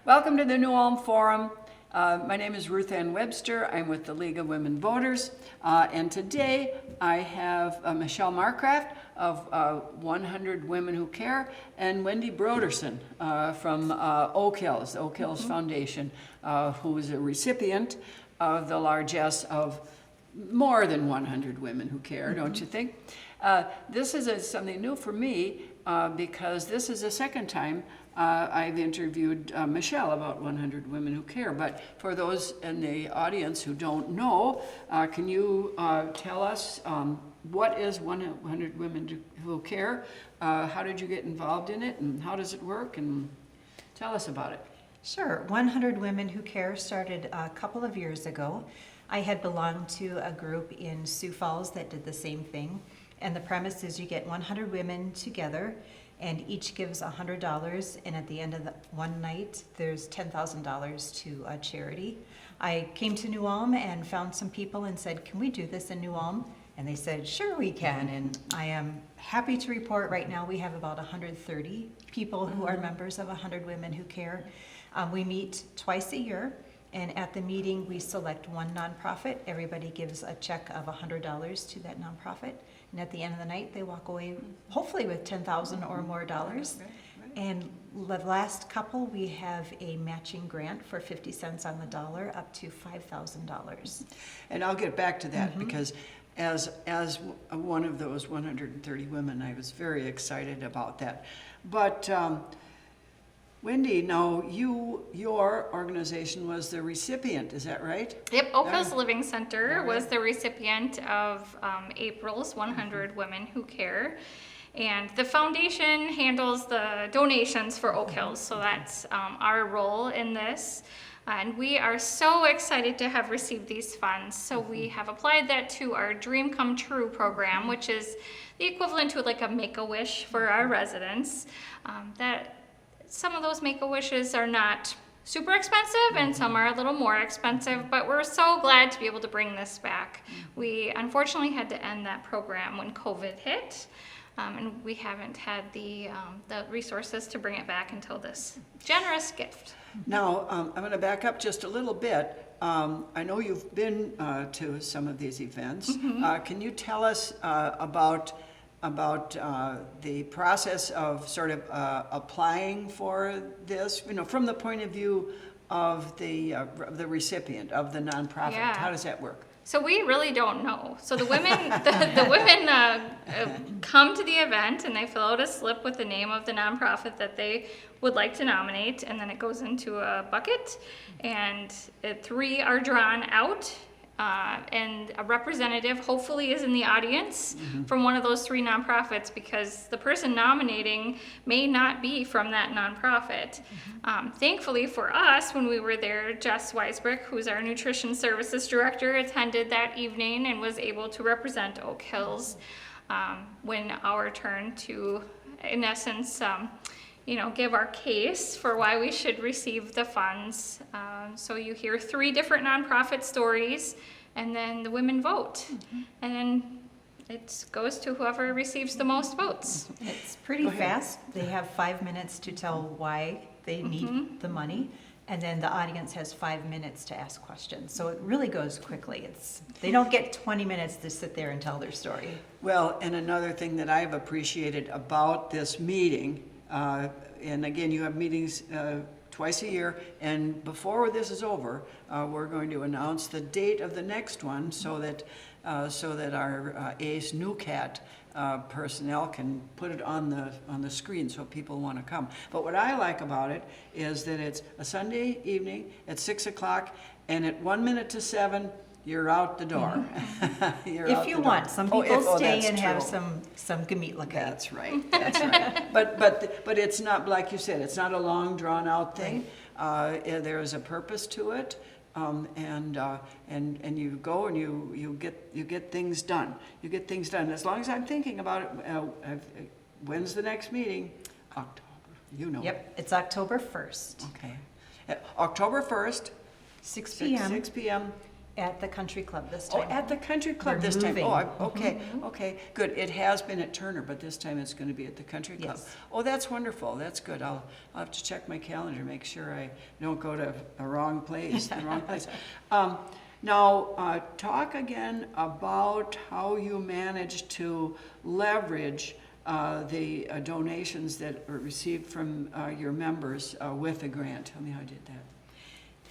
Welcome to the New Ulm Forum. My name is Ruth Ann Webster. I'm with the League of Women Voters. And today I have Michelle Marcraft of 100 Women Who Care and Wendy Broderson from Oak Hills, the Oak Hills Foundation, who is a recipient of the largesse of more than 100 Women Who Care, don't you think? This is something new for me because this is the second time I've interviewed Michelle about 100 Women Who Care. But for those in the audience who don't know, can you tell us what is 100 Women Who Care? How did you get involved in it, and how does it work? And tell us about it. Sure. 100 Women Who Care started a couple of years ago. I had belonged to a group in Sioux Falls that did the same thing. And the premise is you get 100 women together, and each gives $100, and at the end of the one night, there's $10,000 to a charity. I came to New Ulm and found some people and said, can we do this in New Ulm? And they said, sure we can, and I am happy to report right now we have about 130 people who are members of 100 Women Who Care. We meet twice a year, and at the meeting we select one nonprofit. Everybody gives a check of $100 to that nonprofit. And at the end of the night, they walk away hopefully with $10,000 or more dollars. And the last couple, we have a matching grant for 50 cents on the dollar up to $5,000. And I'll get back to that because as one of those 130 women, I was very excited about that. But Wendy, now your organization was the recipient, is that right? Yep, Oak Hills Living Center was the recipient of April's 100 Women Who Care. And the foundation handles the donations for Oak Hills, so that's our role in this. And we are so excited to have received these funds. So we have applied that to our Dream Come True program, which is the equivalent to like a Make-A-Wish for our residents. Some of those Make-A-Wishes are not super expensive and some are a little more expensive, but we're so glad to be able to bring this back. We unfortunately had to end that program when COVID hit, and we haven't had the resources to bring it back until this generous gift. Now, I'm going to back up just a little bit. I know you've been to some of these events. Can you tell us about the process of sort of applying for this, from the point of view of the recipient, of the nonprofit? Yeah. How does that work? So we really don't know. So the women, the women come to the event and they fill out a slip with the name of the nonprofit that they would like to nominate, and then it goes into a bucket, and 3 are drawn out. And a representative hopefully is in the audience from one of those 3 nonprofits, because the person nominating may not be from that nonprofit. Thankfully for us, when we were there, Jess Weisbrick, who's our nutrition services director, attended that evening and was able to represent Oak Hills when our turn to, in essence, give our case for why we should receive the funds. So you hear 3 different nonprofit stories, and then the women vote. And then it goes to whoever receives the most votes. It's pretty fast. They have 5 minutes to tell why they need the money, and then the audience has 5 minutes to ask questions. So it really goes quickly. They don't get 20 minutes to sit there and tell their story. Well, and another thing that I've appreciated about this meeting, and again, you have meetings twice a year, and before this is over, we're going to announce the date of the next one so that our ACE NewCat personnel can put it on the screen so people want to come. But what I like about it is that it's a Sunday evening at 6 o'clock, and at 1 minute to 7, you're out the door. If you want. Some people stay and have some gemütlichkeit. That's right. That's right. But it's not, like you said, it's not a long drawn out thing. There is a purpose to it, and you go and you get things done. You get things done. As long as I'm thinking about it, when's the next meeting? October. Yep, it's October 1st. Okay. October 1st. 6 p.m. 6 p.m. At the country club this Oh, time. at the country club We're this time. moving. Oh, okay, okay, good. It has been at Turner, but this time it's going to be at the country club. Yes. Oh, that's wonderful. That's good. I'll have to check my calendar, make sure I don't go to a wrong place, the wrong place. Now, talk again about how you managed to leverage the donations that were received from your members with the grant. Tell me how you did that.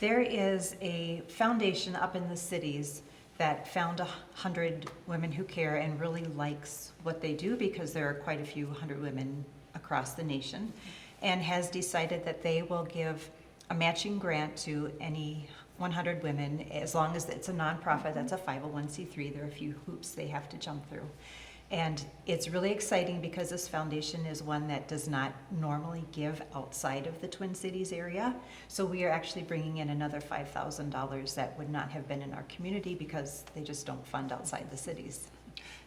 There is a foundation up in the cities that found 100 women who care and really likes what they do, because there are quite a few 100 women across the nation, and has decided that they will give a matching grant to any 100 women, as long as it's a nonprofit. That's a 501c3. There are a few hoops they have to jump through. And it's really exciting because this foundation is one that does not normally give outside of the Twin Cities area. So we are actually bringing in another $5,000 that would not have been in our community because they just don't fund outside the cities.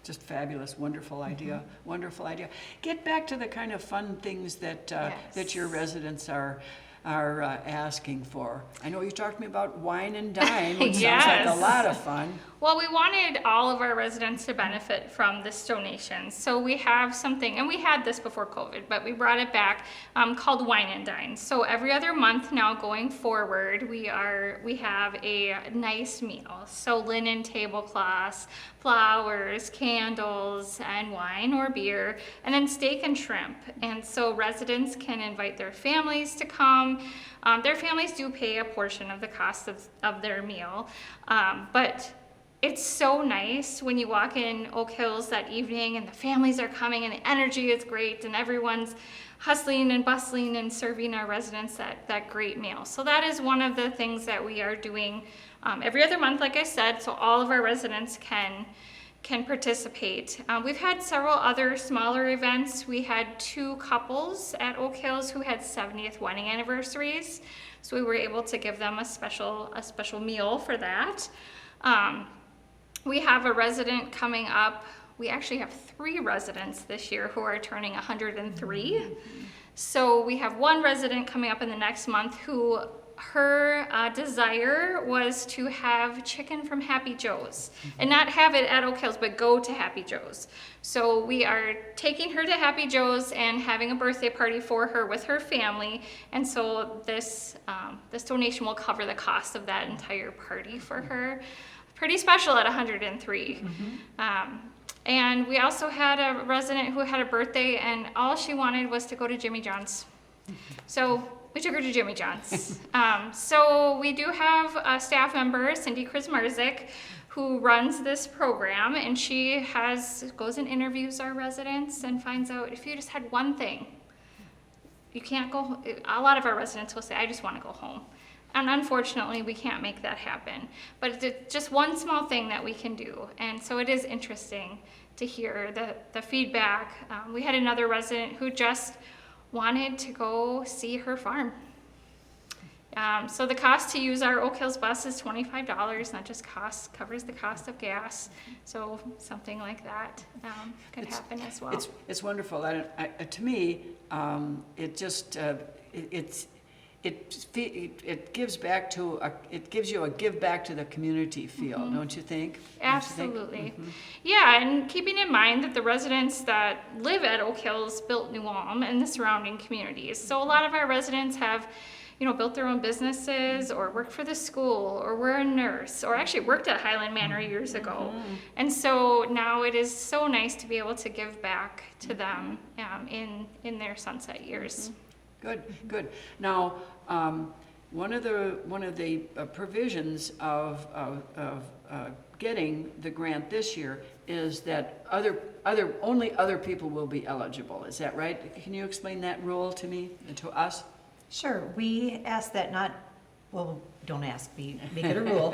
Just fabulous, wonderful idea, wonderful idea. Get back to the kind of fun things that that your residents are asking for. I know you talked to me about wine and dine, which sounds like a Yes. lot of fun. Well, we wanted all of our residents to benefit from this donation. So we have something, and we had this before COVID, but we brought it back, called Wine and Dine. So every other month now going forward, we have a nice meal. So linen tablecloths, flowers, candles, and wine or beer, and then steak and shrimp. And so residents can invite their families to come. Their families do pay a portion of the cost of their meal, but it's so nice when you walk in Oak Hills that evening and the families are coming and the energy is great and everyone's hustling and bustling and serving our residents that great meal. So that is one of the things that we are doing every other month, like I said, so all of our residents can participate. We've had several other smaller events. We had 2 couples at Oak Hills who had 70th wedding anniversaries, so we were able to give them a special meal for that. We have a resident coming up. We actually have 3 residents this year who are turning 103. So we have 1 resident coming up in the next month who her desire was to have chicken from Happy Joe's, and not have it at Oak Hills, but go to Happy Joe's. So we are taking her to Happy Joe's and having a birthday party for her with her family. And so this donation will cover the cost of that entire party for her. Pretty special at 103. And we also had a resident who had a birthday and all she wanted was to go to Jimmy John's. So we took her to Jimmy John's. So we do have a staff member, Cindy Krismarzik, who runs this program, and she goes and interviews our residents and finds out if you just had one thing, you can't go. A lot of our residents will say, I just want to go home. And unfortunately, we can't make that happen. But it's just one small thing that we can do. And so it is interesting to hear the feedback. We had another resident who just wanted to go see her farm. So the cost to use our Oak Hills bus is $25. That just covers the cost of gas. So something like that could happen as well. It's wonderful. To me, it gives back to it gives you a give back to the community feel, don't you think? Absolutely. Yeah, and keeping in mind that the residents that live at Oak Hills built New Ulm and the surrounding communities. So a lot of our residents have, built their own businesses or worked for the school or were a nurse or actually worked at Highland Manor years ago. And so now it is so nice to be able to give back to them in their sunset years. Good. Now, one of the provisions of getting the grant this year is that only other people will be eligible. Is that right? Can you explain that rule to me and to us? Sure. We ask that don't ask, make it a rule,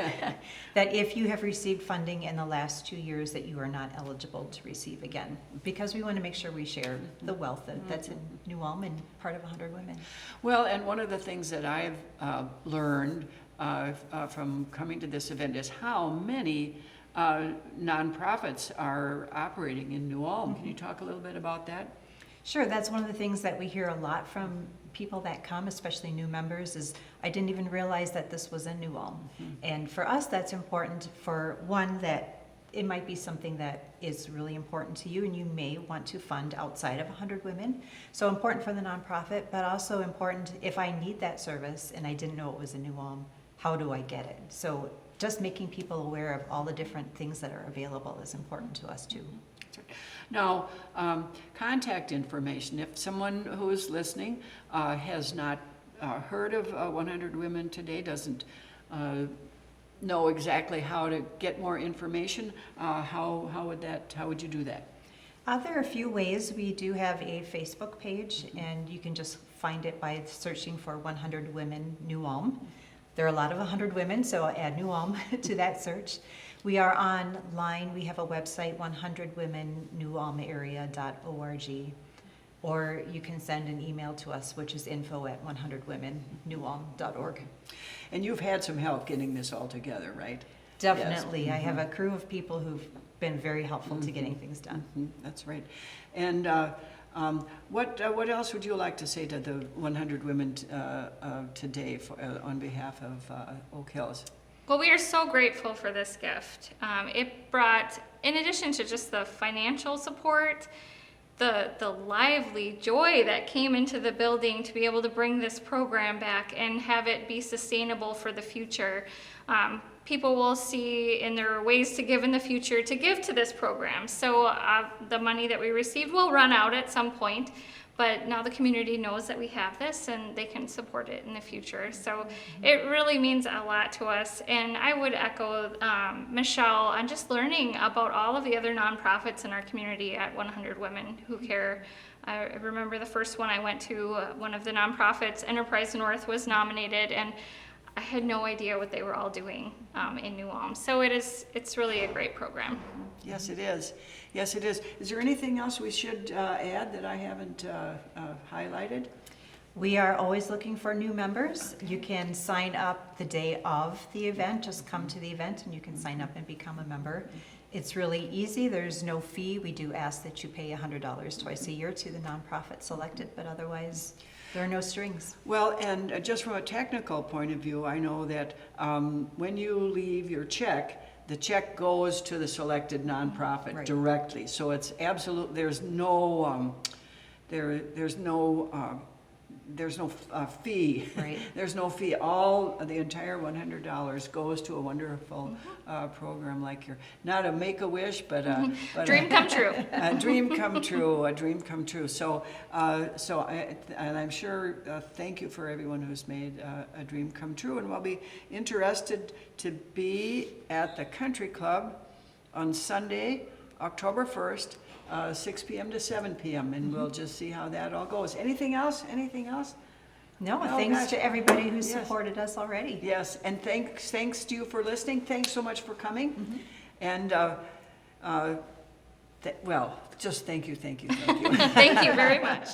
that if you have received funding in the last 2 years that you are not eligible to receive again, because we want to make sure we share the wealth that's in New Ulm and part of 100 Women. Well, and one of the things that I've learned from coming to this event is how many nonprofits are operating in New Ulm. Can you talk a little bit about that? Sure, that's one of the things that we hear a lot from people that come, especially new members, is I didn't even realize that this was a New Ulm. And for us, that's important for one, that it might be something that is really important to you and you may want to fund outside of 100 Women. So important for the nonprofit, but also important if I need that service and I didn't know it was a New Ulm, how do I get it? So just making people aware of all the different things that are available is important to us too. Now, contact information, if someone who is listening has not heard of 100 Women Today, doesn't know exactly how to get more information, how would you do that? There are a few ways. We do have a Facebook page, and you can just find it by searching for 100 Women New Ulm. There are a lot of 100 women, so I'll add New Ulm to that search. We are online. We have a website, 100womennewulmarea.org. Or you can send an email to us, which is info@100womennewulm.org. And you've had some help getting this all together, right? Definitely. I have a crew of people who've been very helpful to getting things done. That's right. And what else would you like to say to the 100 Women today on behalf of Oak Hills? Well, we are so grateful for this gift. It brought, in addition to just the financial support, the lively joy that came into the building to be able to bring this program back and have it be sustainable for the future. People will see in their ways to give in the future to give to this program. So the money that we received will run out at some point, but now the community knows that we have this and they can support it in the future. So it really means a lot to us. And I would echo Michelle on just learning about all of the other nonprofits in our community at 100 Women Who Care. I remember the first one I went to, one of the nonprofits, Enterprise North, was nominated, and I had no idea what they were all doing in New Ulm. So it's really a great program. Yes, it is. Yes, it is. Is there anything else we should add that I haven't highlighted? We are always looking for new members. You can sign up the day of the event. Just come to the event and you can sign up and become a member. It's really easy. There's no fee. We do ask that you pay $100 twice a year to the nonprofit selected, but otherwise there are no strings. Well, and just from a technical point of view, I know that when you leave your check, the check goes to the selected nonprofit Right. directly. So it's absolute. There's no fee. Right. There's no fee. The entire $100 goes to a wonderful program like your, not a Make-A-Wish, but Dream come true. a dream come true. A dream come true. So and I'm sure. Thank you for everyone who's made a dream come true, and we'll be interested to be at the Country Club on Sunday, October 1st. 6 p.m. to 7 p.m. and we'll just see how that all goes. Anything else? Anything else? No, Oh, thanks gosh. to everybody who's Yes. supported us already. Yes, and thanks to you for listening. Thanks so much for coming. And just thank you. Thank you very much.